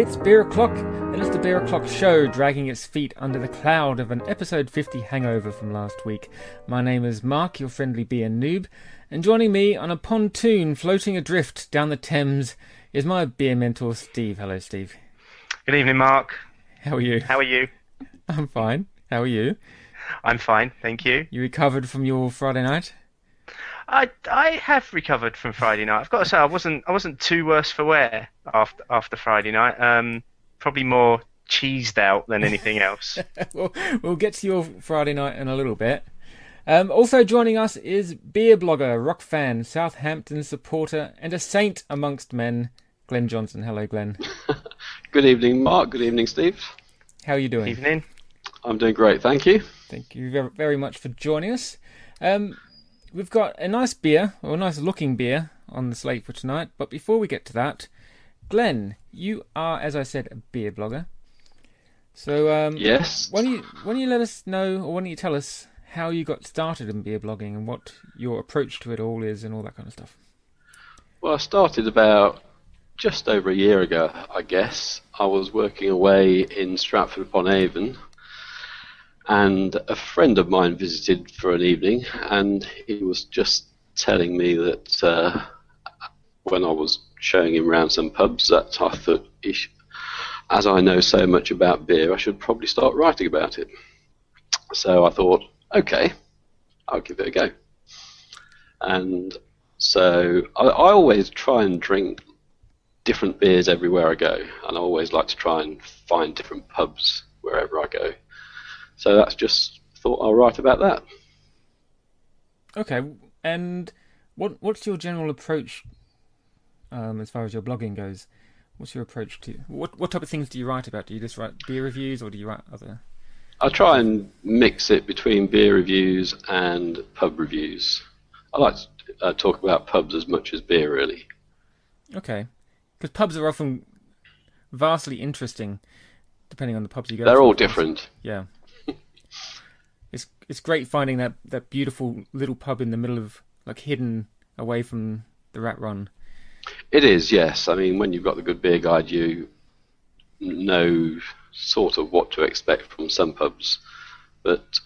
It's Beer O'Clock, and it's the Beer O'Clock show dragging its feet under the cloud of an episode 50 hangover from last week. My name is Mark, your friendly beer noob, and joining me on a pontoon floating adrift down the Thames is my beer mentor, Steve. Hello, Steve. Good evening, Mark. How are you? How are you? I'm fine. How are you? I'm fine, thank you. You recovered from your Friday night? I have recovered from Friday night. I've got to say, I wasn't too worse for wear after Friday night. Probably more cheesed out than anything else. We'll get to your Friday night in a little bit. Also joining us is beer blogger, rock fan, Southampton supporter, and a saint amongst men, Glenn Johnson. Hello, Glenn. Good evening, Mark. Good evening, Steve. How are you doing? Evening. I'm doing great, thank you. Thank you very, very much for joining us. We've got a nice beer, or a nice looking beer, on the slate for tonight. But before we get to that, Glenn, you are, as I said, a beer blogger. So yes. Why don't you let us know, or why don't you tell us how you got started in beer blogging and what your approach to it all is and all that kind of stuff? Well, I started about just over a year ago, I guess. I was working away in Stratford-upon-Avon, and a friend of mine visited for an evening, and he was just telling me that when I was showing him around some pubs, that I thought, as I know so much about beer, I should probably start writing about it. So I thought, okay, I'll give it a go. And so I always try and drink different beers everywhere I go, and I always like to try and find different pubs wherever I go. So that's just thought I'll write about that. Okay, and what's your general approach as far as your blogging goes? What's your approach to what type of things do you write about? Do you just write beer reviews, or do you write other? I try and mix it between beer reviews and pub reviews. I like to talk about pubs as much as beer, really. Okay, because pubs are often vastly interesting, depending on the pubs you go to. They're all different. Yeah. It's great finding that beautiful little pub in the middle of, like, hidden away from the rat run. It is, yes. I mean, when you've got the good beer guide, you know sort of what to expect from some pubs, but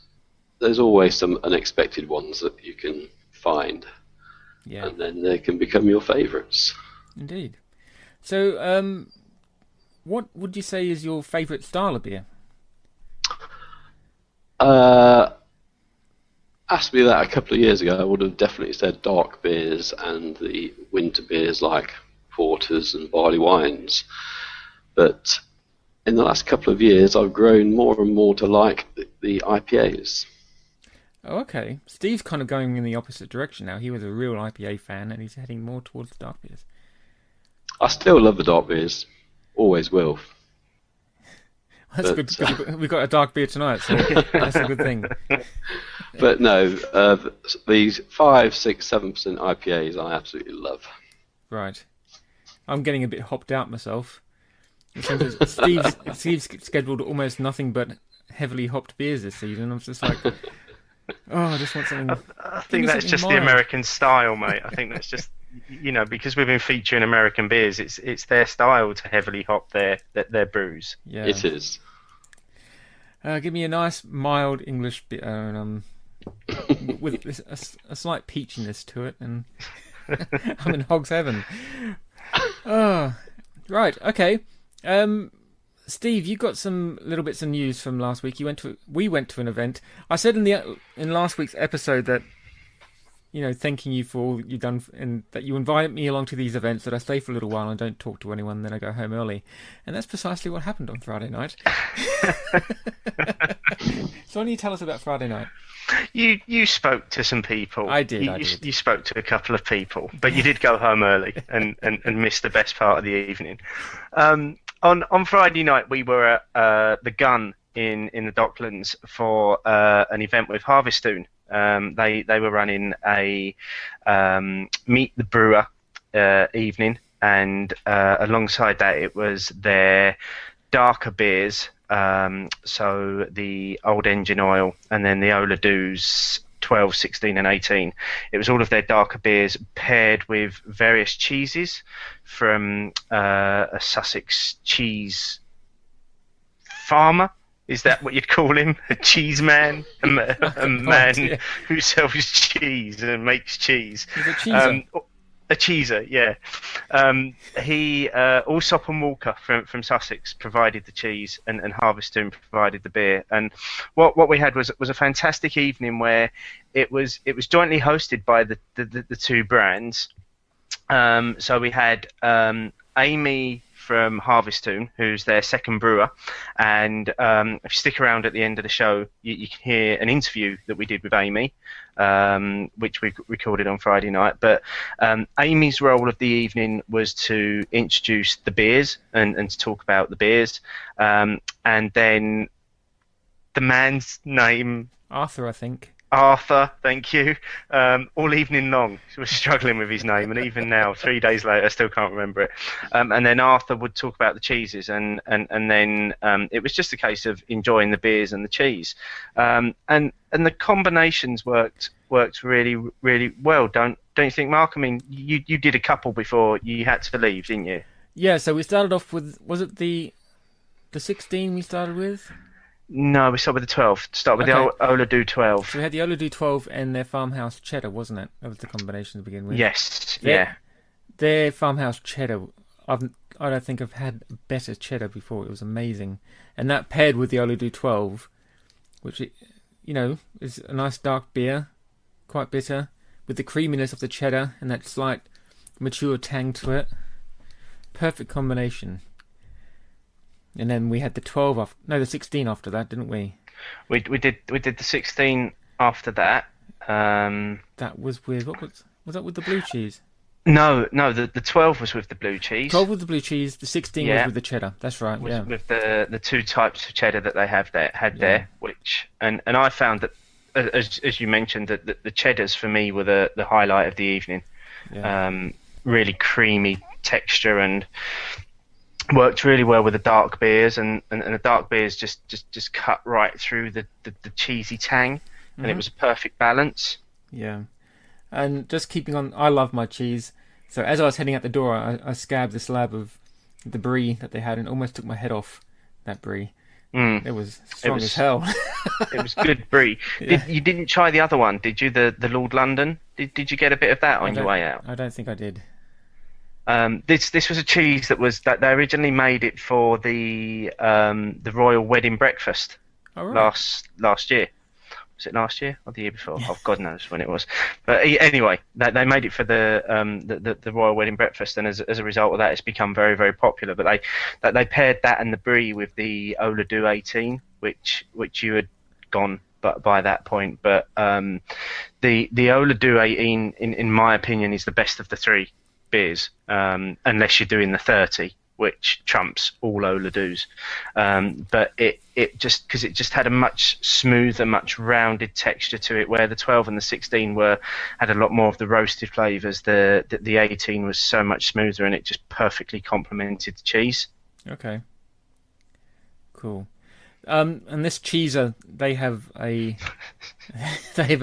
there's always some unexpected ones that you can find, and then they can become your favourites. Indeed. So, what would you say is your favourite style of beer? Asked me that a couple of years ago, I would have definitely said dark beers and the winter beers like porters and barley wines. But in the last couple of years, I've grown more and more to like the IPAs. Oh, okay. Steve's kind of going in the opposite direction now. He was a real IPA fan, and he's heading more towards the dark beers. I still love the dark beers. Always will. That's good, because we've got a dark beer tonight, so that's a good thing. But no, these 5, 6, 7% IPAs I absolutely love. Right. I'm getting a bit hopped out myself. Steve's scheduled almost nothing but heavily hopped beers this season. I'm just like, I just want something. I think that's just mild. The American style, mate. I think that's just, because we've been featuring American beers, it's their style to heavily hop their brews. Yeah, it is. Give me a nice mild English beer, with a slight peachiness to it, and I'm in hog's heaven. Oh, right, okay. Steve, you got some little bits of news from last week. We went to an event. I said in last week's episode that, thanking you for all you've done, and that you invite me along to these events, that I stay for a little while and don't talk to anyone, then I go home early. And that's precisely what happened on Friday night. So why don't you tell us about Friday night? You spoke to some people. I did. You spoke to a couple of people, but you did go home early and miss the best part of the evening. On Friday night, we were at the Gun in the Docklands for an event with Harvestoon. They were running a Meet the Brewer evening, and alongside that it was their darker beers, so the Old Engine Oil and then the Ola Doos 12, 16 and 18. It was all of their darker beers paired with various cheeses from a Sussex cheese farmer. Is that what you'd call him? A cheese man? A man who sells cheese and makes cheese. He's a cheeser. A cheeser, yeah. Allsop and Walker from Sussex provided the cheese, and Harvestone provided the beer. And what we had was a fantastic evening where it was jointly hosted by the two brands. So we had Amy from Harvestone, who's their second brewer, and if you stick around at the end of the show, you can hear an interview that we did with Amy, which we recorded on Friday night. But Amy's role of the evening was to introduce the beers and to talk about the beers, and then the man's name, Arthur, I think. Arthur, thank you. All evening long, he was struggling with his name, and even now, 3 days later, I still can't remember it. And then Arthur would talk about the cheeses, and then it was just a case of enjoying the beers and the cheese. And the combinations worked really, really well. Don't you think, Mark? I mean, you did a couple before you had to leave, didn't you? Yeah. So we started off with, was it the 16 we started with? No, we started with the 12. Start with the Oladu 12. So we had the Oladu 12 and their farmhouse cheddar, wasn't it? That was the combination to begin with. Yes, yeah. Their farmhouse cheddar, I don't think I've had better cheddar before. It was amazing. And that paired with the Oladu 12, which, is a nice dark beer, quite bitter, with the creaminess of the cheddar and that slight mature tang to it. Perfect combination. And then we had the 16 after that, didn't we? We did the 16 after that. That was with, was that with the blue cheese? No, the 12 was with the blue cheese. 12 with the blue cheese, the 16 was with the cheddar. That's right, yeah. With the two types of cheddar that they had there, which and I found that, as you mentioned, that the cheddars for me were the highlight of the evening. Yeah. Really creamy texture and worked really well with the dark beers, and the dark beers just cut right through the cheesy tang, and it was a perfect balance. Yeah. And just keeping on, I love my cheese. So as I was heading out the door, I scabbed the slab of the brie that they had and almost took my head off that brie. It was strong as hell. It was good brie. Yeah. You didn't try the other one, did you? The Lord London? Did you get a bit of that on your way out? I don't think I did. This was a cheese that they originally made it for the royal wedding breakfast last year. Was it last year or the year before? Oh, God knows when it was. But anyway, they made it for the royal wedding breakfast, and as a result of that, it's become very, very popular. But they paired that and the brie with the Oladu 18, which you had gone by that point. But the Oladu 18, in my opinion, is the best of the three beers, unless you're doing the 30, which trumps all Oladus. But it just, because it just had a much smoother, much rounded texture to it, where the 12 and the 16 had a lot more of the roasted flavours. The 18 was so much smoother, and it just perfectly complemented the cheese. Okay, cool. And this cheeser, they have a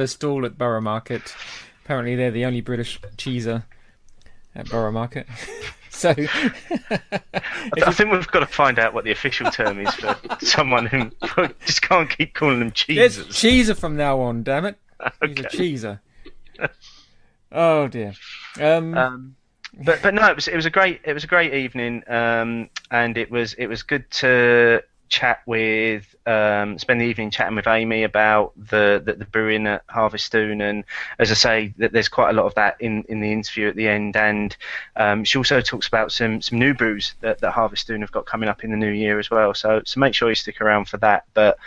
stall at Borough Market. Apparently, they're the only British cheeser at Borough Market. So I think we've got to find out what the official term is for someone who just can't keep calling them cheesers. It's cheeser from now on, damn it. He's a cheeser. Oh dear. But no, it was a great evening, and it was good to chat with spend the evening chatting with Amy about the brewing at Harvestone, and as I say, that there's quite a lot of that in the interview at the end, and she also talks about some new brews that Harvestone have got coming up in the new year as well, so make sure you stick around for that. But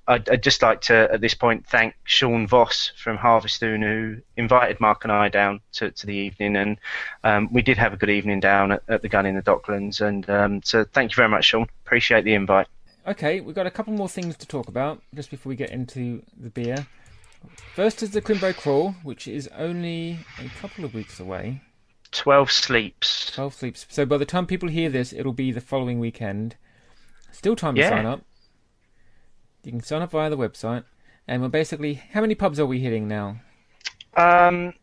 I'd just like to, at this point, thank Sean Voss from Harvestone, who invited Mark and I down to the evening, and we did have a good evening down at the Gun in the Docklands, and so thank you very much, Sean. Appreciate the invite. Okay, we've got a couple more things to talk about just before we get into the beer. First is the Crimbo Crawl, which is only a couple of weeks away. 12 sleeps. 12 sleeps. So by the time people hear this, it'll be the following weekend. Still time to sign up. You can sign up via the website. and we're basically, how many pubs are we hitting now? I'm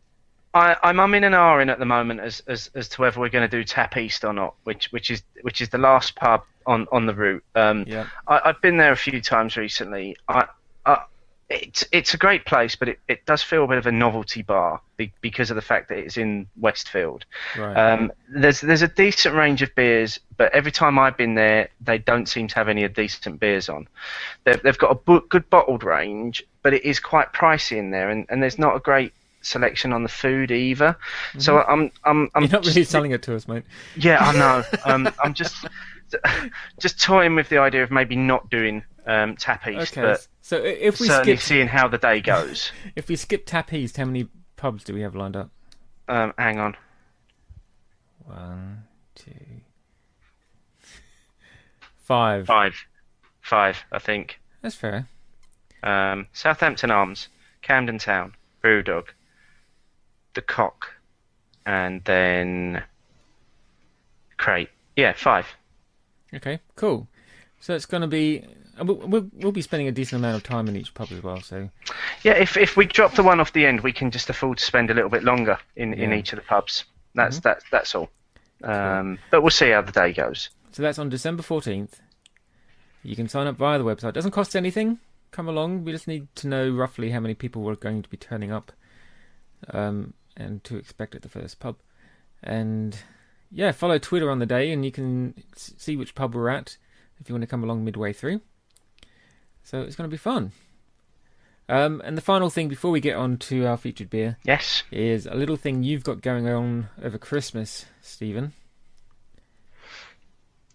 umming and ahhing at the moment as to whether we're going to do Tap East or not, which is the last pub on the route. Yeah. I've been there a few times recently. It's a great place, but it does feel a bit of a novelty bar because of the fact that it's in Westfield. Right. There's a decent range of beers, but every time I've been there, they don't seem to have any decent beers on. They've got a good bottled range, but it is quite pricey in there, and there's not a great selection on the food either. Mm-hmm. So I'm You're not really selling it to us, mate. Yeah, I know. I'm just toying with the idea of maybe not doing Tap East, Okay, but so if we certainly skip, seeing how the day goes. if we skip Tap East, how many pubs do we have lined up? Hang on. 1, 2, 5. Five, I think. That's fair. Southampton Arms, Camden Town, Brewdog, The Cock, and then Crate. Yeah, 5. Okay, cool. So it's going to be... We'll be spending a decent amount of time in each pub as well, so... Yeah, if we drop the one off the end, we can just afford to spend a little bit longer in Yeah. each of the pubs. That's all. Cool. But we'll see how the day goes. So that's on December 14th. You can sign up via the website. Doesn't cost anything. Come along. We just need to know roughly how many people we're going to be turning up and to expect at the first pub. And yeah, follow Twitter on the day and you can see which pub we're at if you want to come along midway through. So it's going to be fun. And the final thing before we get on to our featured beer, Yes. is a little thing you've got going on over Christmas, Stephen.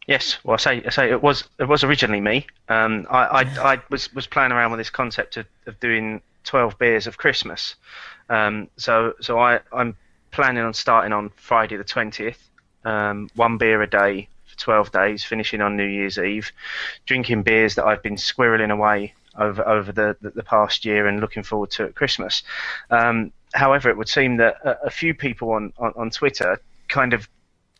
Yes, well, I say it was originally me. I was playing around with this concept of doing 12 beers of Christmas. So I'm planning on starting on Friday the 20th, 1 beer a day for 12 days, finishing on New Year's Eve, drinking beers that I've been squirreling away over the past year and looking forward to at Christmas. However, it would seem that a few people on Twitter kind of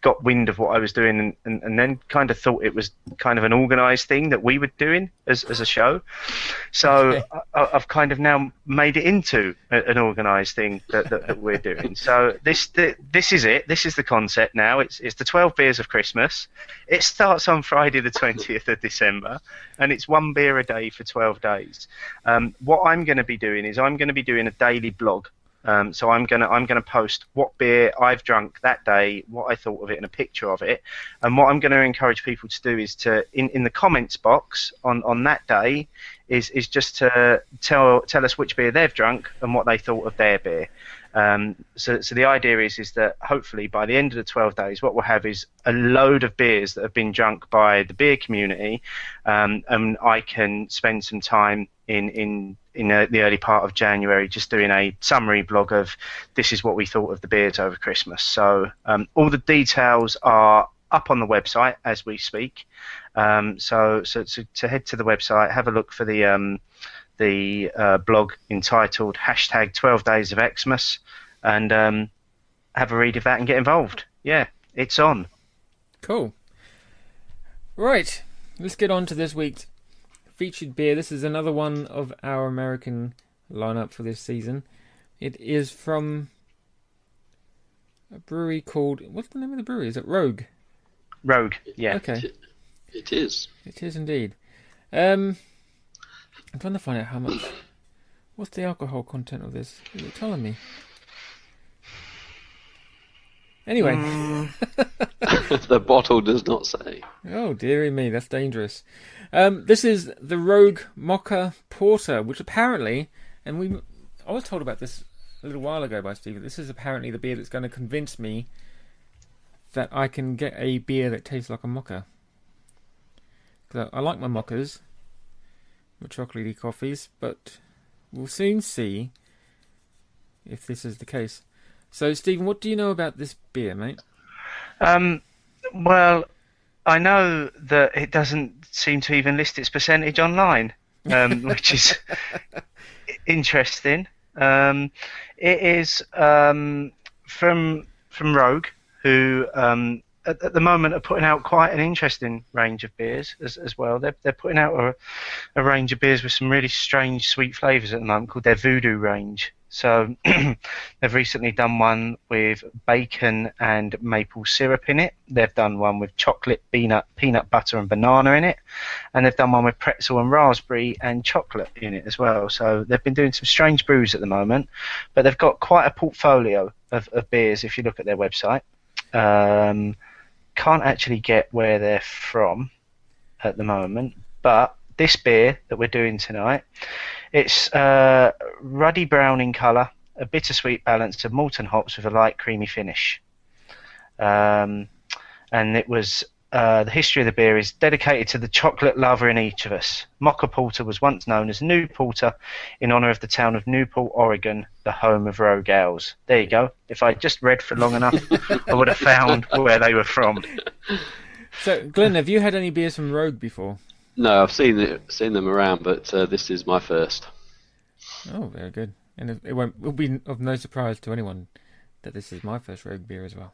got wind of what I was doing and then kind of thought it was kind of an organised thing that we were doing as a show. So Okay. I've kind of now made it into an organised thing that we're doing. So this is it. This is the concept now. It's the 12 beers of Christmas. It starts on Friday the 20th of December and it's 1 beer a day for 12 days. What I'm going to be doing is I'm going to be doing a daily blog. So I'm gonna post what beer I've drunk that day, what I thought of it, and a picture of it. And what I'm going to encourage people to do is to in the comments box on that day is just to tell us which beer they've drunk and what they thought of their beer. So the idea is that hopefully by the end of the 12 days, what we'll have is a load of beers that have been drunk by the beer community, and I can spend some time in the early part of January just doing a summary blog of this is what we thought of the beers over Christmas. So all the details are up on the website as we speak. So to head to the website, have a look for the blog entitled hashtag 12 Days of Xmas and have a read of that and get involved. Yeah, it's on. Cool. Right, let's get on to this week's featured beer. This is another one of our American lineup for this season. It is from a brewery called... What's the name of the brewery? Is it Rogue? Rogue, yeah. Okay. It is. It is indeed. I'm trying to find out how much... What's the alcohol content of this? Is it telling me? Anyway. The bottle does not say. Oh, dearie me, that's dangerous. This is the Rogue Mocha Porter, which apparently, and I was told about this a little while ago by Steve, this is apparently the beer that's going to convince me that I can get a beer that tastes like a mocha. 'Cause I like my mochas, my chocolatey coffees, but we'll soon see if this is the case. So, Stephen, what do you know about this beer, mate? Well, I know that it doesn't seem to even list its percentage online, which is interesting. It is from Rogue, who at the moment are putting out quite an interesting range of beers as well. They're putting out a range of beers with some really strange sweet flavours at the moment called their Voodoo range. So they've recently done one with bacon and maple syrup in it. They've done one with chocolate, peanut butter and banana in it. And they've done one with pretzel and raspberry and chocolate in it as well. So they've been doing some strange brews at the moment. But they've got quite a portfolio of beers if you look at their website. Can't actually get where they're from at the moment. But this beer that we're doing tonight, it's ruddy brown in colour, a bittersweet balance of malt and hops with a light creamy finish. And it was the history of the beer is dedicated to the chocolate lover in each of us. Mocha Porter was once known as New Porter in honour of the town of Newport, Oregon, the home of Rogue ales. There you go. If I just read for long enough, I would have found where they were from. So, Glenn, have you had any beers from Rogue before? No, I've seen them around, but this is my first. Oh, very good. And it will be of no surprise to anyone that this is my first Rogue beer as well.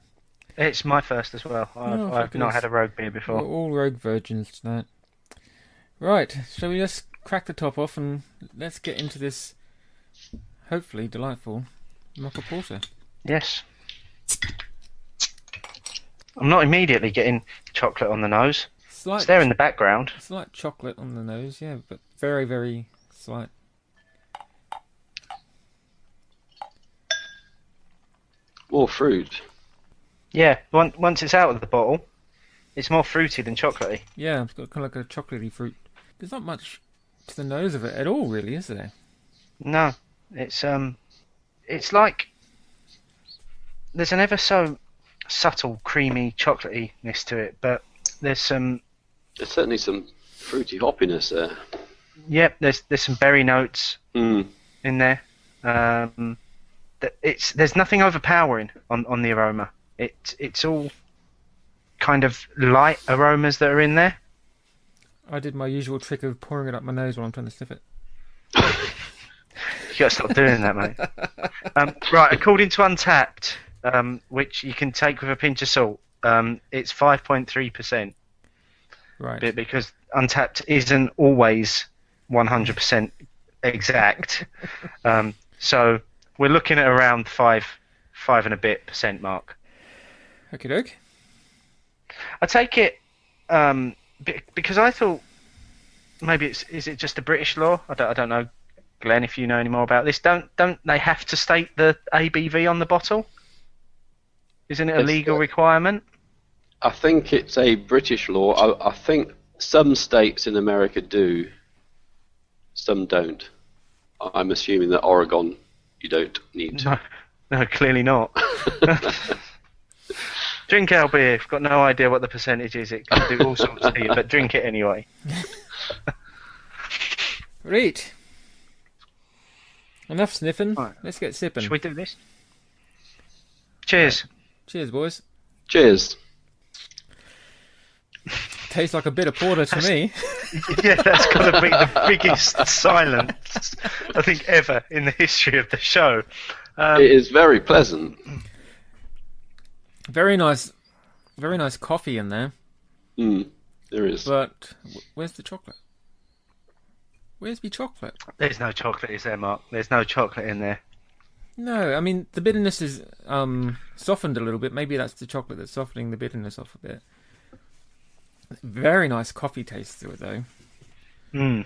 It's my first as well. I've not had a Rogue beer before. We're all Rogue virgins tonight. Right, shall we just crack the top off and let's get into this hopefully delightful Mocha Porter. Yes. I'm not immediately getting chocolate on the nose. It's there in the background. Slight chocolate on the nose, yeah, but very, very slight. More fruit. Yeah, once it's out of the bottle, it's more fruity than chocolatey. Yeah, it's got kind of like a chocolatey fruit. There's not much to the nose of it at all, really, is there? No, it's like there's an ever so subtle creamy chocolatiness to it, but there's certainly some fruity hoppiness there. Yep, there's some berry notes in there. There's nothing overpowering on the aroma. It's all kind of light aromas that are in there. I did my usual trick of pouring it up my nose while I'm trying to sniff it. You gotta stop doing that, mate. Right, according to Untapped, which you can take with a pinch of salt, it's 5.3%. Right. Because Untapped isn't always 100% exact. So we're looking at around 5 and a bit percent mark. Okie doke. I take it because I thought maybe is it just a British law? I don't know, Glenn, if you know any more about this. Don't they have to state the ABV on the bottle? Isn't it a legal requirement? I think it's a British law. I think some states in America do, some don't. I'm assuming that Oregon, you don't need to. No, clearly not. Drink our beer. I've got no idea what the percentage is. It can do all sorts to you, but drink it anyway. Right. Enough sniffing. Right. Let's get sipping. Should we do this? Cheers. Cheers, boys. Cheers. Tastes like a bit of porter to me. Yeah, that's got to be the biggest silence I think ever in the history of the show. It is very pleasant. Very nice coffee in there. There is. But where's the chocolate? Where's the chocolate? There's no chocolate, is there, Mark? There's no chocolate in there. No, I mean, the bitterness is softened a little bit. Maybe that's the chocolate that's softening the bitterness off a bit. Very nice coffee taste to it, though.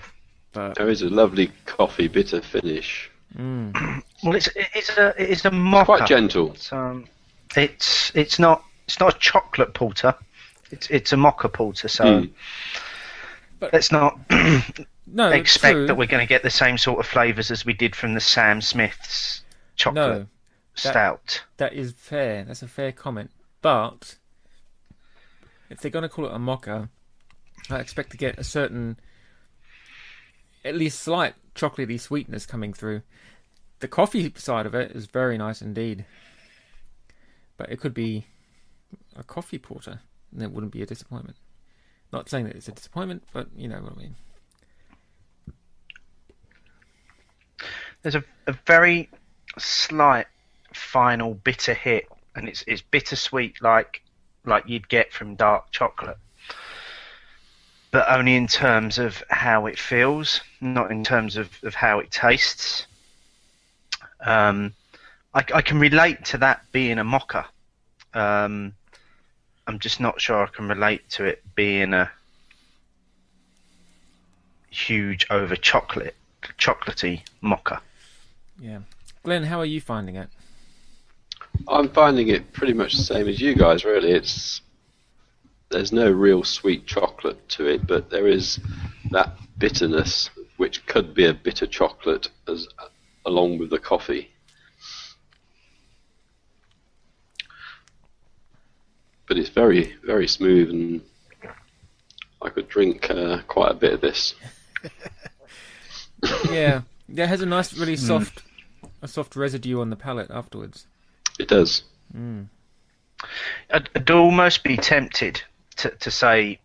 But there is a lovely coffee bitter finish. Well, it's a mocha. Quite gentle. It's not a chocolate porter. It's a mocha porter. So but let's not expect true. that we're going to get the same sort of flavours as we did from the Sam Smith's chocolate stout. That is fair. That's a fair comment. But if they're going to call it a mocha, I expect to get a certain, at least slight chocolatey sweetness coming through. The coffee side of it is very nice indeed. But it could be a coffee porter, and it wouldn't be a disappointment. Not saying that it's a disappointment, but you know what I mean. There's a very slight final bitter hit, and it's bittersweet like like you'd get from dark chocolate, but only in terms of how it feels, not in terms of how it tastes. I can relate to that being a mocha. I'm just not sure I can relate to it being a huge over chocolatey mocha. Yeah. Glenn, how are you finding it? I'm finding it pretty much the same as you guys, really. There's no real sweet chocolate to it, but there is that bitterness, which could be a bitter chocolate along with the coffee. But it's very, very smooth, and I could drink quite a bit of this. Yeah, it has a nice, really soft residue on the palate afterwards. It does. I'd almost be tempted to say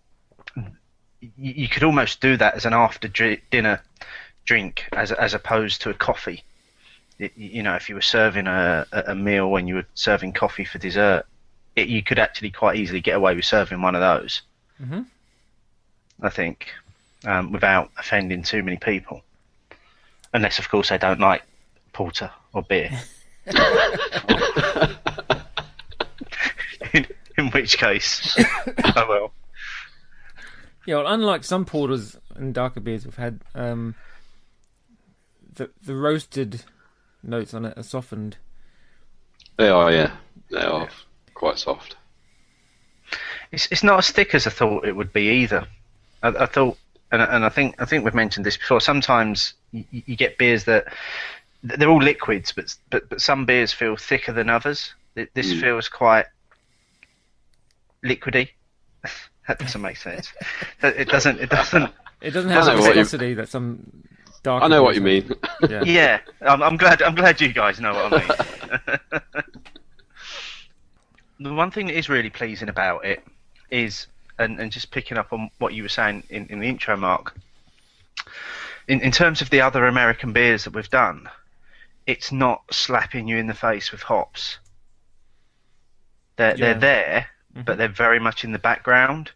you could almost do that as an after dinner drink as opposed to a coffee. You know, if you were serving a meal when you were serving coffee for dessert, you could actually quite easily get away with serving one of those. Mm-hmm. I think, without offending too many people, unless of course they don't like porter or beer. In which case, oh well. Yeah, well, unlike some porters and darker beers we've had, the roasted notes on it are softened. They are, yeah. They are quite soft. It's not as thick as I thought it would be either. I thought, and I think we've mentioned this before. Sometimes you get beers that they're all liquids, but some beers feel thicker than others. This feels quite liquidy. That doesn't make sense. It doesn't. It doesn't have the viscosity that some dark. I know what you mean. Yeah. Yeah, I'm glad you guys know what I mean. The one thing that is really pleasing about it is, and just picking up on what you were saying in the intro, Mark, in terms of the other American beers that we've done, it's not slapping you in the face with hops. They're there, mm-hmm. but they're very much in the background,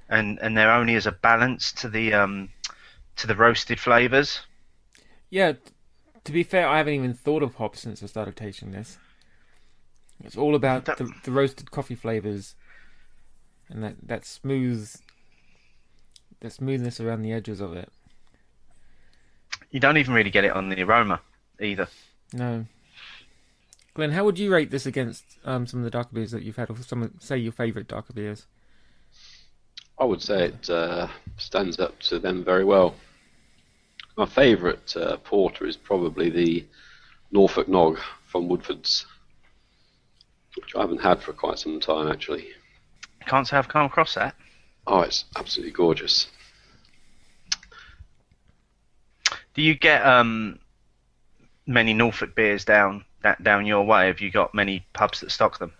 and they're only as a balance to the roasted flavours. Yeah, to be fair, I haven't even thought of hops since I started tasting this. It's all about the roasted coffee flavours and that smoothness around the edges of it. You don't even really get it on the aroma either. No. Glenn, how would you rate this against some of the darker beers that you've had, or say your favourite darker beers? I would say it stands up to them very well. My favourite porter is probably the Norfolk Nog from Woodford's, which I haven't had for quite some time, actually. Can't say I've come across that. Oh, it's absolutely gorgeous. Do you get many Norfolk beers down your way? Have you got many pubs that stock them?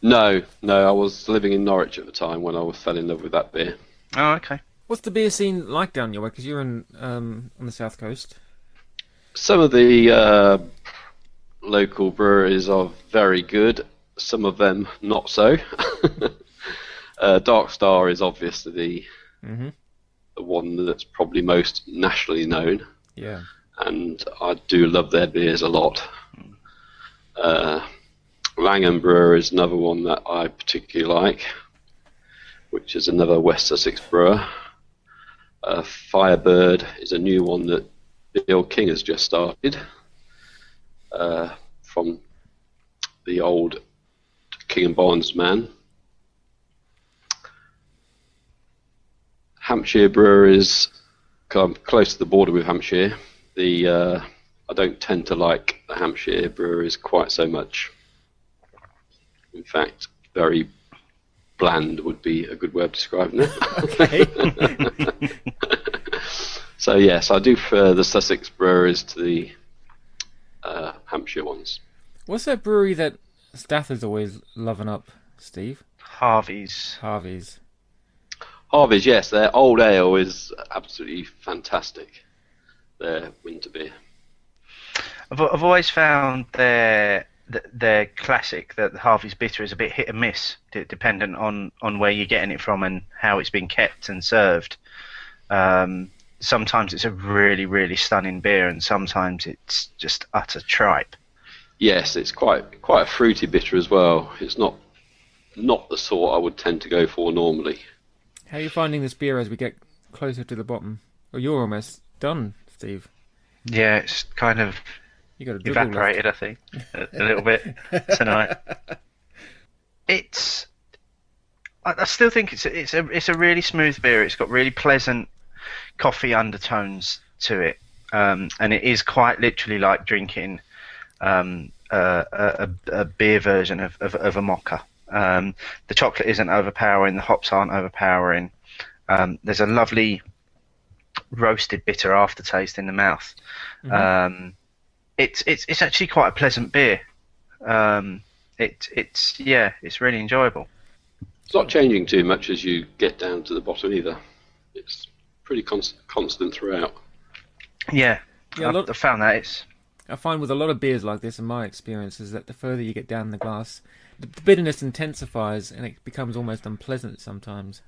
No. I was living in Norwich at the time when I fell in love with that beer. Oh, okay. What's the beer scene like down your way? Because you're on the south coast. Some of the local breweries are very good. Some of them not so. Dark Star is obviously the one that's probably most nationally known. Yeah. And I do love their beers a lot. Langham Brewer is another one that I particularly like, which is another West Sussex brewer. Firebird is a new one that Bill King has just started, from the old King and Barnes man. Hampshire breweries, I'm close to the border with Hampshire. I don't tend to like the Hampshire breweries quite so much. In fact, very bland would be a good way of describing it. Okay. So yes, I do prefer the Sussex breweries to the Hampshire ones. What's that brewery that Stafford's always loving up, Steve? Harvey's. Harvey's, yes, their old ale is absolutely fantastic. Their winter beer. I've always found their their classic, that the Harvey's Bitter is a bit hit and miss, dependent on where you're getting it from and how it's been kept and served. Sometimes it's a really, really stunning beer, and sometimes it's just utter tripe. Yes, it's quite a fruity bitter as well. It's not the sort I would tend to go for normally. How are you finding this beer as we get closer to the bottom? Oh, you're almost done, Steve. Yeah, it's kind of You got a dribble evaporated, left. I think, a little bit tonight. I still think it's a really smooth beer. It's got really pleasant coffee undertones to it, and it is quite literally like drinking a beer version of a mocha. The chocolate isn't overpowering, the hops aren't overpowering. There's a lovely roasted bitter aftertaste in the mouth. Mm-hmm. It's actually quite a pleasant beer. It's really enjoyable. It's not changing too much as you get down to the bottom either. It's pretty constant throughout. Yeah, Yeah, I found that I find with a lot of beers like this, in my experience, is that the further you get down the glass, the bitterness intensifies and it becomes almost unpleasant sometimes.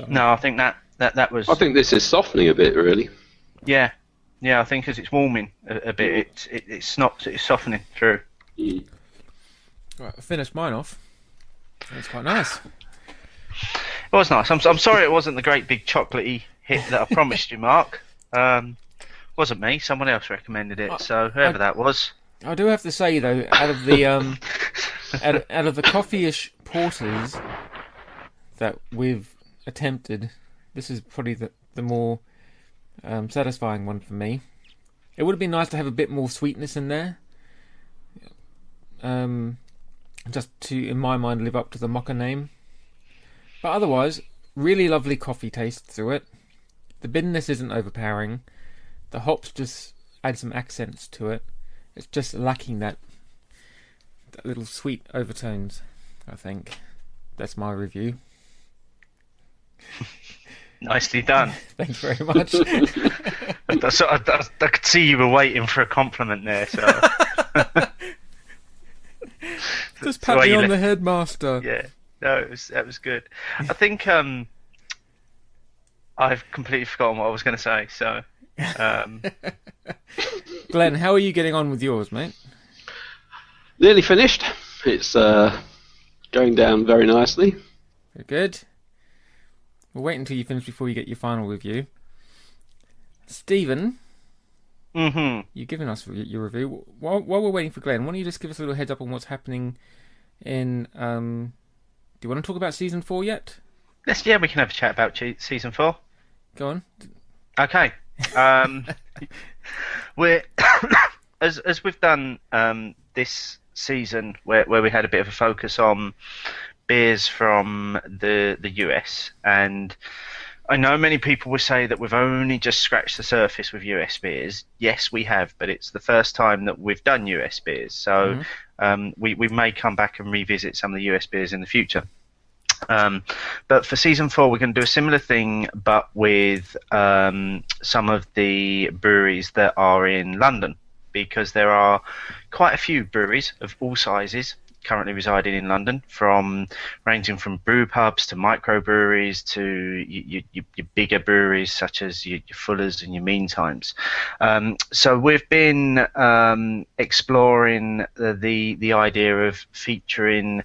No, I think that was. I think this is softening a bit, really. Yeah, I think as it's warming a bit, it's softening through. Mm. Right, I finished mine off. It's quite nice. It was nice. I'm sorry it wasn't the great big chocolatey hit that I promised you, Mark. Wasn't me. Someone else recommended it. So whoever that was. I do have to say though, out of the out of the coffee-ish porters that we've attempted, this is probably the more satisfying one for me. It would have been nice to have a bit more sweetness in there, just to, in my mind, live up to the mocha name. But otherwise, really lovely coffee taste through it. The bitterness isn't overpowering. The hops just add some accents to it. It's just lacking that little sweet overtones, I think. That's my review. Nicely done. Thanks very much. I could see you were waiting for a compliment there. So Just pat me on the head, master. Yeah, no, that was good. I think I've completely forgotten what I was going to say. So, Glenn, how are you getting on with yours, mate? Nearly finished. It's going down very nicely. Very good. We'll wait until you finish before you get your final review. Stephen, you've given us your review. While we're waiting for Glenn, why don't you just give us a little heads up on what's happening in... do you want to talk about Season 4 yet? we can have a chat about Season 4. Go on. Okay. We're as we've done this season, where we had a bit of a focus on beers from the US, and I know many people will say that we've only just scratched the surface with US beers. Yes, we have, but it's the first time that we've done US beers, so we may come back and revisit some of the US beers in the future. But for Season 4, we're going to do a similar thing, but with some of the breweries that are in London, because there are quite a few breweries of all sizes currently residing in London, ranging from brew pubs to microbreweries to your bigger breweries such as your Fullers and your Meantimes. So we've been exploring the idea of featuring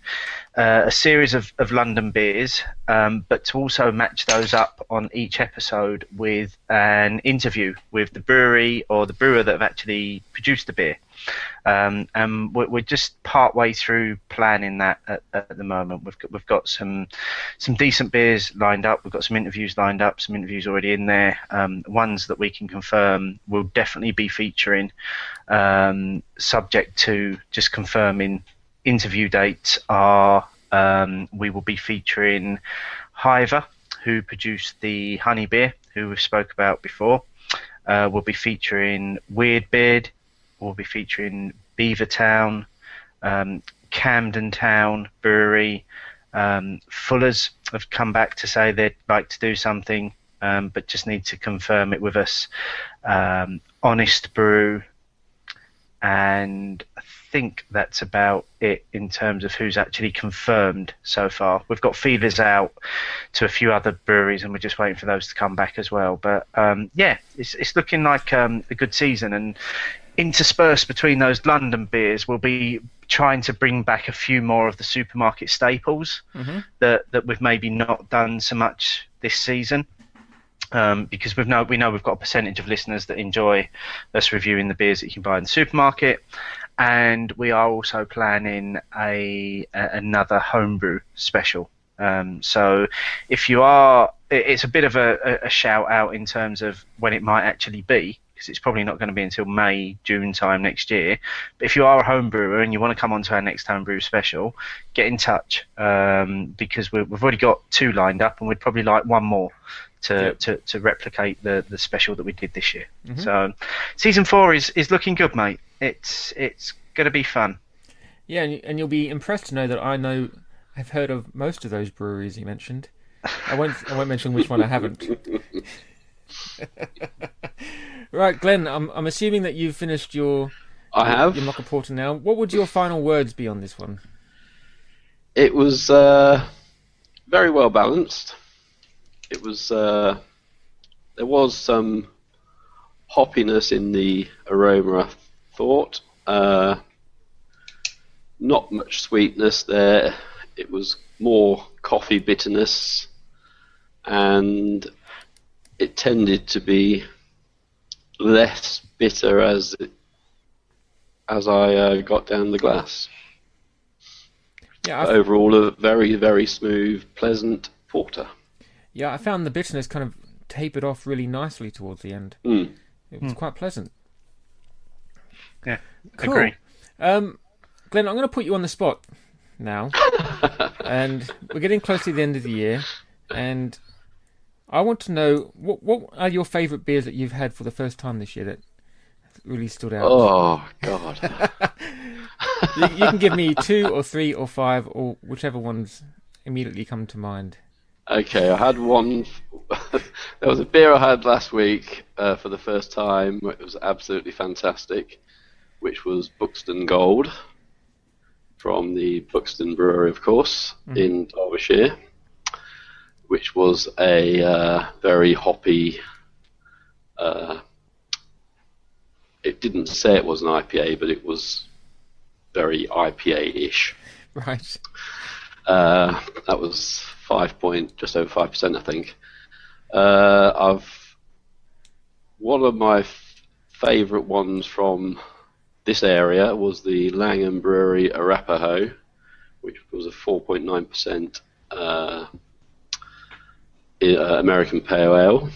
a series of London beers, but to also match those up on each episode with an interview with the brewery or the brewer that have actually produced the beer. And we're just part way through planning that at the moment. We've got some decent beers lined up. We've got some interviews lined up. Some interviews already in there. Ones that we can confirm will definitely be featuring. Subject to just confirming interview dates are we will be featuring Hiver, who produced the honey beer, who we've spoke about before. We'll be featuring Weird Beard. We'll be featuring Beavertown, Camden Town Brewery. Fuller's have come back to say they'd like to do something, but just need to confirm it with us. Honest Brew, and I think that's about it in terms of who's actually confirmed so far. We've got feelers out to a few other breweries, and we're just waiting for those to come back as well. But yeah, it's looking like a good season, and interspersed between those London beers, we'll be trying to bring back a few more of the supermarket staples that we've maybe not done so much this season. Because we know we've got a percentage of listeners that enjoy us reviewing the beers that you can buy in the supermarket, and we are also planning another homebrew special. So if you are, it's a bit of a shout out in terms of when it might actually be, because it's probably not going to be until May, June time next year. But if you are a home brewer and you want to come on to our next homebrew special, get in touch, because we've already got 2 lined up, and we'd probably like one more to replicate the special that we did this year. So season 4 is looking good, mate. It's going to be fun. Yeah, and you'll be impressed to know that I've heard of most of those breweries you mentioned. I won't mention which one I haven't. Right, Glenn, I'm assuming that you've finished your Mocha Porter now. What would your final words be on this one? It was very well balanced. It was there was some hoppiness in the aroma, I thought. Not much sweetness there. It was more coffee bitterness, and it tended to be less bitter as I got down the glass. Yeah. Overall, a very, very smooth, pleasant porter. Yeah, I found the bitterness kind of tapered off really nicely towards the end. It was quite pleasant. Yeah, cool. Agree. Glenn, I'm going to put you on the spot now, and we're getting close to the end of the year, and I want to know what are your favourite beers that you've had for the first time this year that really stood out? Oh, God. You can give me 2 or 3 or 5 or whichever ones immediately come to mind. Okay, I had one. There was a beer I had last week for the first time. It was absolutely fantastic, which was Buxton Gold from the Buxton Brewery, of course, in Derbyshire, which was a very hoppy. It didn't say it was an IPA, but it was very IPA-ish. Right. That was just over 5%, I think. One of my favourite ones from this area was the Langham Brewery Arapaho, which was a 4.9% American Pale Ale,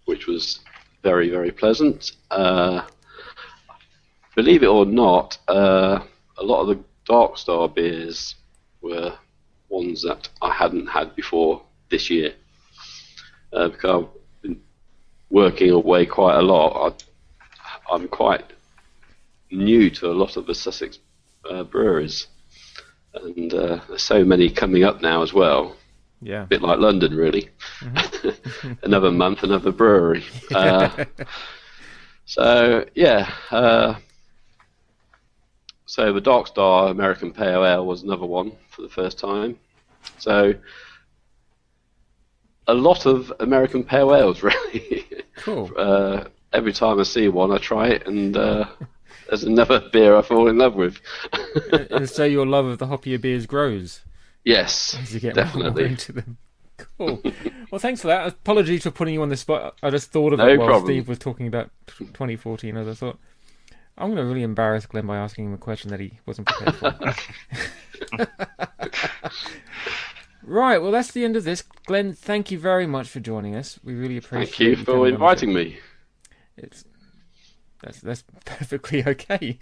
which was very, very pleasant. Believe it or not, a lot of the Dark Star beers were ones that I hadn't had before this year, because I've been working away quite a lot. I'm quite new to a lot of the Sussex breweries, and there's so many coming up now as well. Yeah, a bit like London, really. Another month, another brewery. So yeah. So the Dark Star American Pale Ale was another one for the first time. So a lot of American Pale Ales, really. Cool. Every time I see one, I try it, and there's another beer I fall in love with. And so your love of the hoppier beers grows. Yes, as you get definitely. more into them. Cool. Well, thanks for that. Apologies for putting you on the spot. I just thought of No it while problem. Steve was talking about 2014, as I thought, I'm going to really embarrass Glenn by asking him a question that he wasn't prepared for. Right, well, that's the end of this. Glenn, thank you very much for joining us. We really appreciate it. Thank you for inviting me. That's perfectly okay.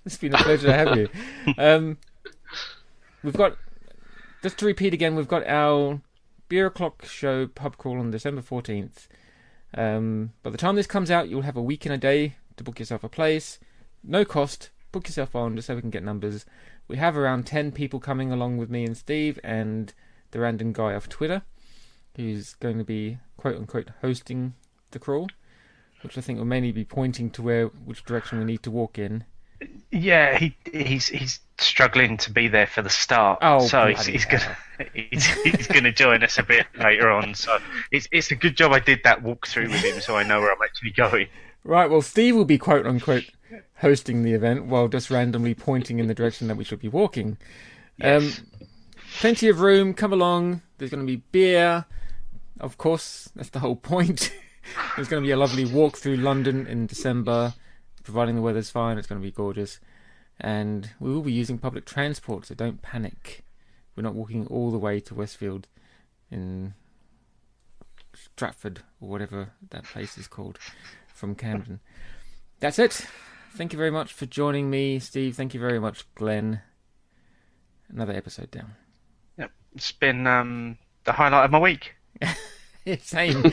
It's been a pleasure to have you. We've got, just to repeat again, we've got our Beer O'Clock show pub crawl on December 14th. By the time this comes out, you'll have a week and a day to book yourself a place. No cost. Book yourself on just so we can get numbers. We have around 10 people coming along with me and Steve and the random guy off Twitter who's going to be quote-unquote hosting the crawl. which I think will mainly be pointing to which direction we need to walk in. Yeah, he's struggling to be there for the start, Oh, so bloody he's hell. he's gonna join us a bit later on. So it's a good job I did that walkthrough with him, so I know where I'm actually going. Right, well, Steve will be quote unquote hosting the event while just randomly pointing in the direction that we should be walking. Yes. Plenty of room, come along. There's going to be beer. Of course, that's the whole point. There's going to be a lovely walk through London in December, providing the weather's fine. It's going to be gorgeous. And we will be using public transport, so don't panic. We're not walking all the way to Westfield in Stratford, or whatever that place is called, from Camden. That's it. Thank you very much for joining me, Steve. Thank you very much, Glenn. Another episode down. Yep. It's been the highlight of my week. Same.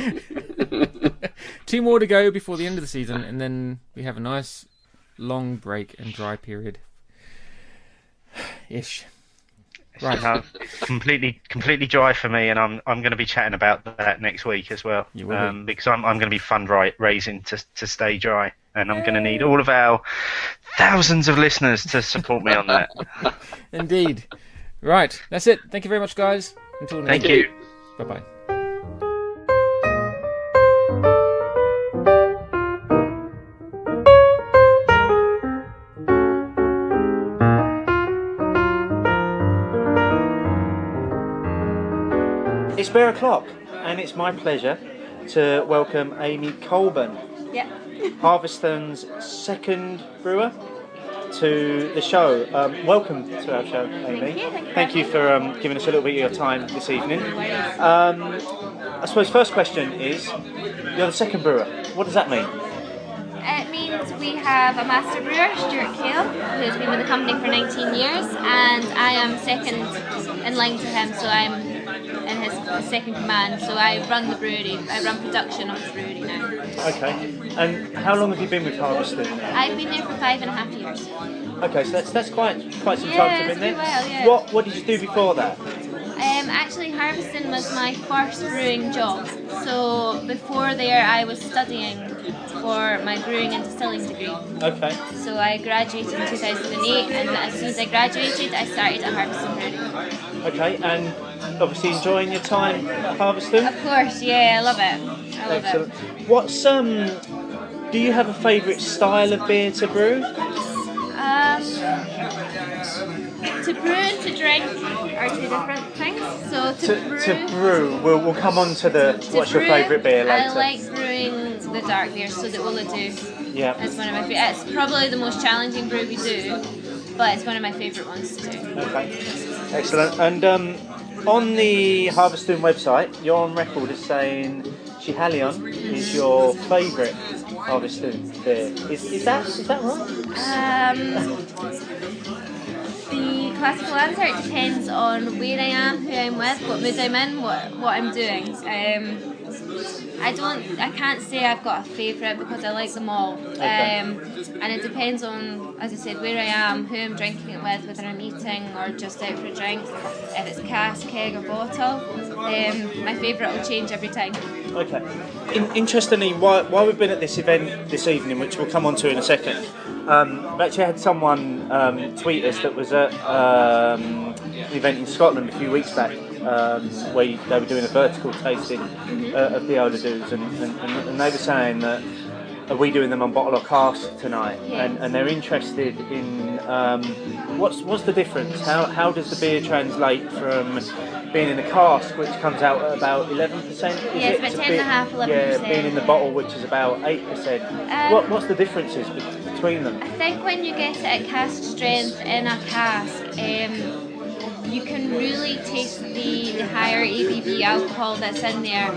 2 more to go before the end of the season, and then we have a nice long break and dry period. Ish. Right. No, completely dry for me, and I'm going to be chatting about that next week as well. You will be. Because I'm going to be fundraising to stay dry, and I'm going to need all of our thousands of listeners to support me on that. Indeed. Right. That's it. Thank you very much, guys. Until next Thank you. Bye-bye. It's Bear O'Clock, and it's my pleasure to welcome Amy Colburn, Yeah. Harveston's second brewer, to the show. Welcome to our show, Amy. Thank you for Thank you for giving us a little bit of your time this evening. I suppose first question is, you're the second brewer. What does that mean? It means we have a master brewer, Stuart Cale, who's been with the company for 19 years, and I am second in line to him, so I'm in his second command. So I run the brewery, I run production of the brewery now. Okay. And how long have you been with Harveston? I've been there for 5.5 years. Okay, so that's quite some time to Yeah, have been it's there. been well, yeah. What did you do before that? Actually, Harveston was my first brewing job. So before there, I was studying for my brewing and distilling degree. Okay. So I graduated in 2008, and as soon as I graduated, I started at Harveston Brewery. Okay, and obviously enjoying your time at Harveston? Of course, yeah, I love it. I love Excellent. it. What's do you have a favourite style of beer to brew? To brew and to drink are two different things. So To brew, we'll come on to what's your brew, favourite beer later. I like brewing the dark beers, so the Oladu. Yeah. That's one of my favourite. It's probably the most challenging brew we do, but it's one of my favourite ones to do. Okay. Excellent. And on the Harveston website, you're on record as saying Chihalion is your favourite Harveston beer. Is that right? The classical answer, it depends on where I am, who I'm with, what mood I'm in, what I'm doing. I can't say I've got a favourite because I like them all. And it depends on, as I said, where I am, who I'm drinking it with, whether I'm eating or just out for a drink, if it's cask, keg or bottle. My favourite will change every time. Okay. Interestingly, while we've been at this event this evening, which we'll come on to in a second, I've actually had someone tweet us that was at an event in Scotland a few weeks back, where they were doing a vertical tasting of the Oladu, and they were saying that are we doing them on bottle or cask tonight? Yeah. And they're interested in what's the difference? How does the beer translate from being in a cask, which comes out at about 11%? Yeah, it's about 10.5%, 11%. Yeah, being in the bottle, which is about 8%. What's the differences between them? I think when you get it at cask strength in a cask, you can really taste the higher ABV alcohol that's in there.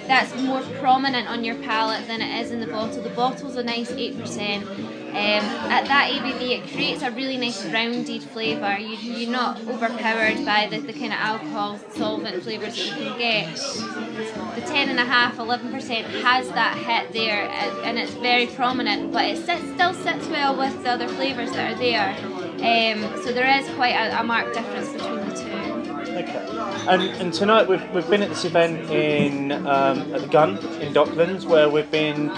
That's more prominent on your palate than it is in the bottle. The bottle's a nice 8%. At that ABV, it creates a really nice rounded flavour. You're not overpowered by the kind of alcohol solvent flavours that you can get. The 10.5%, 11% has that hit there, and it's very prominent, but it still sits well with the other flavours that are there. So there is quite a marked difference between the two. Okay. And tonight we've been at this event at the Gun in Docklands, where we've been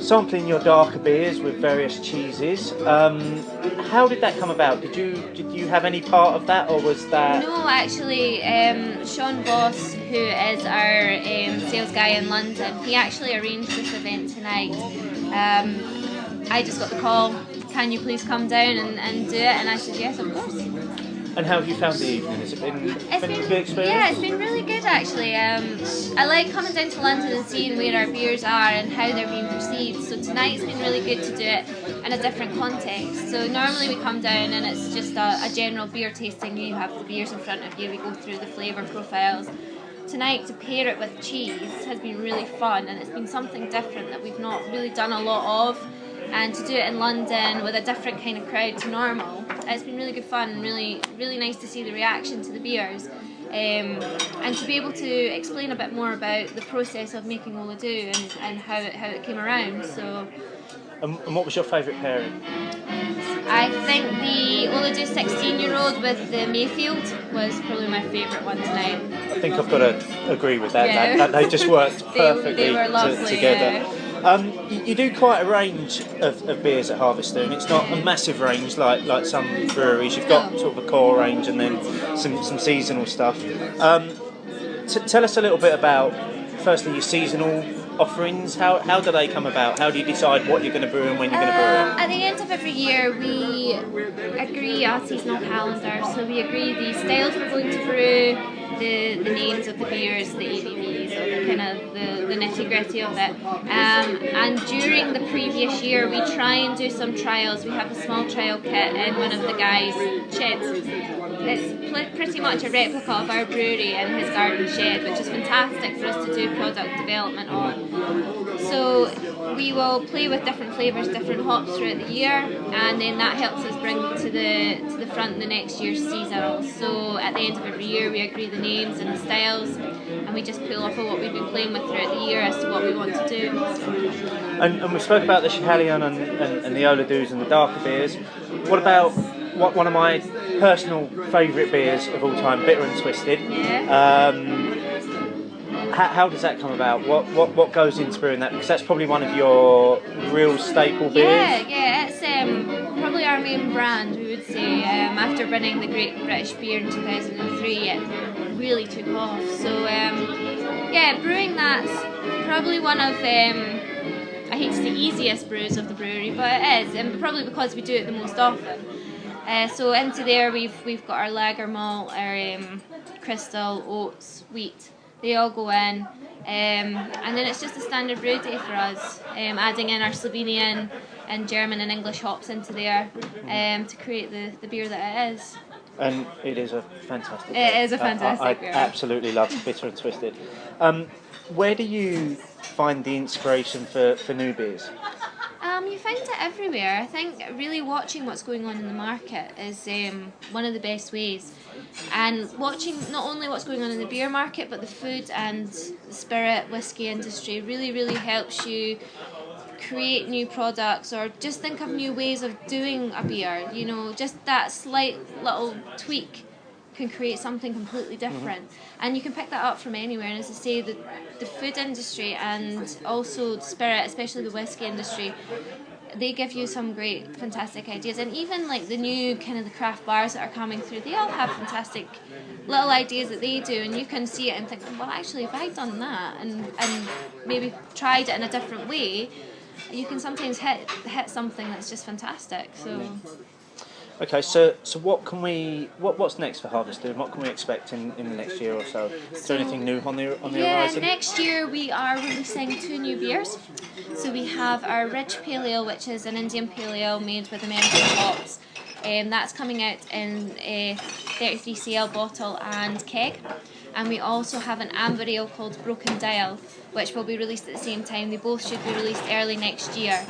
sampling your darker beers with various cheeses. How did that come about? Did you have any part of that, or was that? No, actually, Sean Boss, who is our sales guy in London, he actually arranged this event tonight. I just got the call, can you please come down and do it? And I said, yes, of course. And how have you found the evening? Has it been a good experience? Yeah, it's been really good actually. I like coming down to London and seeing where our beers are and how they're being perceived. So tonight's been really good to do it in a different context. So normally we come down and it's just a general beer tasting. You have the beers in front of you, we go through the flavour profiles. Tonight, to pair it with cheese has been really fun, and it's been something different that we've not really done a lot of. And to do it in London with a different kind of crowd to normal, it's been really good fun and really, really nice to see the reaction to the beers. And to be able to explain a bit more about the process of making Ola Do and how it came around. So. And what was your favourite pairing? I think the Ola Do 16-year-old with the Mayfield was probably my favourite one tonight. I think I've got to agree with that. Yeah. That they just worked perfectly they were lovely, together. Yeah. You do quite a range of beers at Harvester, and it's not a massive range like some breweries. You've got sort of a core range and then some seasonal stuff. Tell us a little bit about, firstly, your seasonal offerings. How do they come about? How do you decide what you're going to brew and when you're going to brew it? At the end of every year, we agree our seasonal calendar. So we agree the styles we're going to brew, the names of the beers, the ABVs, or the kind of the nitty gritty of it. And during the previous year, we try and do some trials. We have a small trial kit in one of the guys' sheds. It's pretty much a replica of our brewery in his garden shed, which is fantastic for us to do product development on. So we will play with different flavours, different hops throughout the year, and then that helps us bring to the front the next year's seasonal. So at the end of every year, we agree the names and the styles, and we just pull off of what we've been playing with throughout the year as to what we want to do. And we spoke about the Schiehallion and the Ola Do's and the darker beers. What about one of my personal favourite beers of all time, Bitter and Twisted? Yeah. How does that come about? What goes into brewing that? Because that's probably one of your real staple beers. Yeah, it's probably our main brand, we would say. After winning the Great British Beer in 2003, it really took off. So brewing that's probably one of I hate to say easiest brews of the brewery, but it is, and probably because we do it the most often. So into there we've got our lager malt, our crystal, oats, wheat. They all go in, and then it's just a standard brew day for us, adding in our Slovenian and German and English hops into there to create the beer that it is. And it is a fantastic It beer. is a fantastic beer. I absolutely love Bitter and Twisted. Where do you find the inspiration for new beers? You find it everywhere. I think really watching what's going on in the market is one of the best ways. And watching not only what's going on in the beer market, but the food and the spirit, whiskey industry really, really helps you create new products or just think of new ways of doing a beer. You know, just that slight little tweak can create something completely different. And you can pick that up from anywhere. And as I say, the food industry and also the spirit, especially the whiskey industry, they give you some great, fantastic ideas. And even like the new kind of the craft bars that are coming through, they all have fantastic little ideas that they do, and you can see it and think, well, actually, if I'd done that and maybe tried it in a different way, you can sometimes hit something that's just fantastic. So. Okay, so what's next for Harvester? What can we expect in the next year or so? Is there anything new on the horizon? Next year we are releasing 2 new beers. So we have our Ridge Pale Ale, which is an Indian Pale Ale made with American hops. That's coming out in a 33cl bottle and keg. And we also have an amber ale called Broken Dial, which will be released at the same time. They both should be released early next year.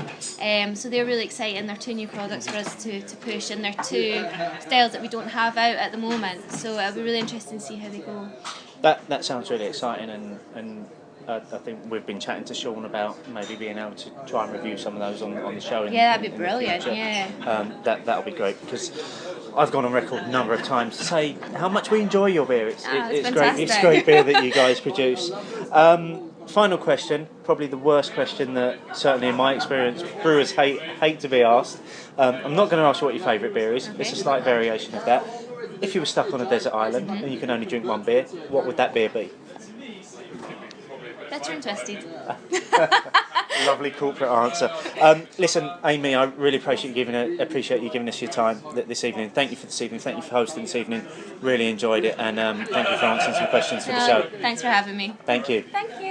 So they're really exciting. They're 2 new products for us to push, and they're 2 styles that we don't have out at the moment. So it'll be really interesting to see how they go. That sounds really exciting, and I think we've been chatting to Sean about maybe being able to try and review some of those on the show. That'd be brilliant. Yeah. That'll be great, because I've gone on record a number of times to say how much we enjoy your beer. It's great. It's great beer that you guys produce. Final question, probably the worst question that, certainly in my experience, brewers hate to be asked. I'm not going to ask you what your favourite beer is. It's a slight variation of that. If you were stuck on a desert island and you can only drink one beer, what would that beer be? Veteran Twisted. Lovely corporate answer. Listen, Amy, I really appreciate you giving us your time this evening. Thank you for this evening. Thank you for hosting this evening. Really enjoyed it, and thank you for answering some questions for the show. Thanks for having me. Thank you. Thank you.